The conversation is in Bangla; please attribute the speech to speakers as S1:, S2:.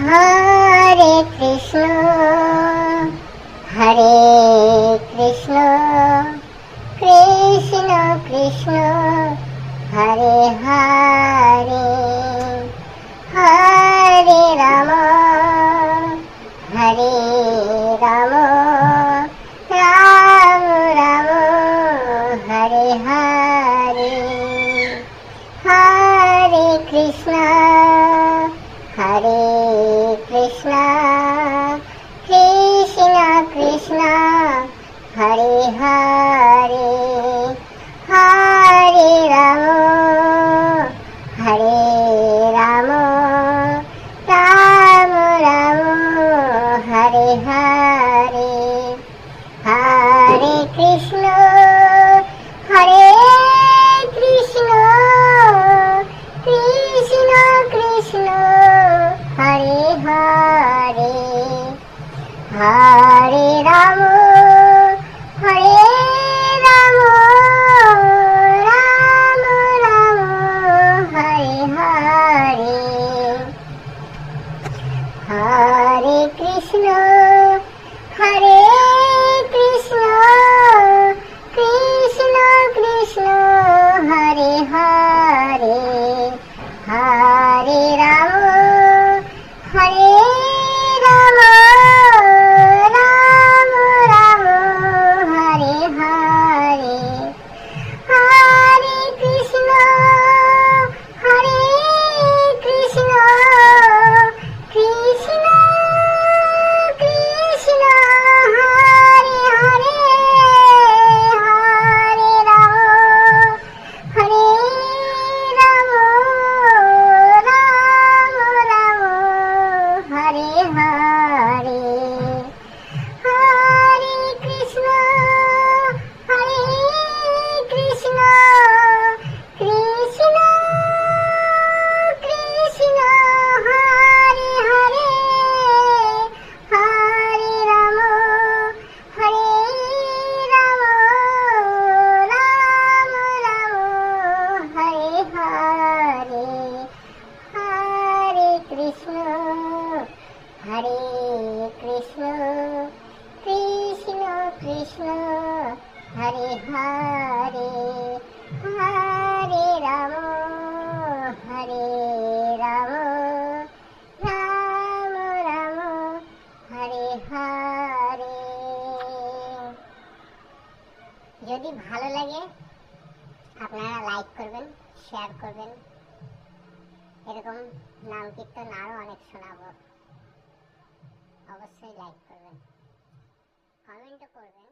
S1: হরে কৃষ্ণ হরে কৃষ্ণ কৃষ্ণ কৃষ্ণ হরে হরে হরে রাম হরে রাম রাম রাম হরে হরে হরে কৃষ্ণ হরে কৃষ্ণ কৃষ্ণ কৃষ্ণ হরে হরে হরে রাম হরে রাম রাম রাম হরে হরে হরে কৃষ্ণ হরে কৃষ্ণ কৃষ্ণ কৃষ্ণ হরে হরে হরে রাম হরে রাম রাম রাম হরে হরে হরে কৃষ্ণ হরে কৃষ্ণ কৃষ্ণ কৃষ্ণ হরে হরে হরে রাম হরে রাম রাম রাম হরে হরে হরে কৃষ্ণ হরে কৃষ্ণ কৃষ্ণ কৃষ্ণ হরে হরে হরে রাম হরে রাম রাম রাম হরে হরে হরে কৃষ্ণ হরে কৃষ্ণ কৃষ্ণ কৃষ্ণ হরে হরে হরে রাম হরে রাম রাম রাম হরে হরে হরে কৃষ্ণ হরে কৃষ্ণ কৃষ্ণ কৃষ্ণ হরে হরে হরে রাম হরে রাম রাম রাম হরে হরে। যদি ভালো লাগে আপনারা লাইক করবেন, শেয়ার করবেন। এরকম নাম কীর্তন আরো অনেক শোনাবো, অবশ্যই লাইক করবেন, কমেন্টও করবেন।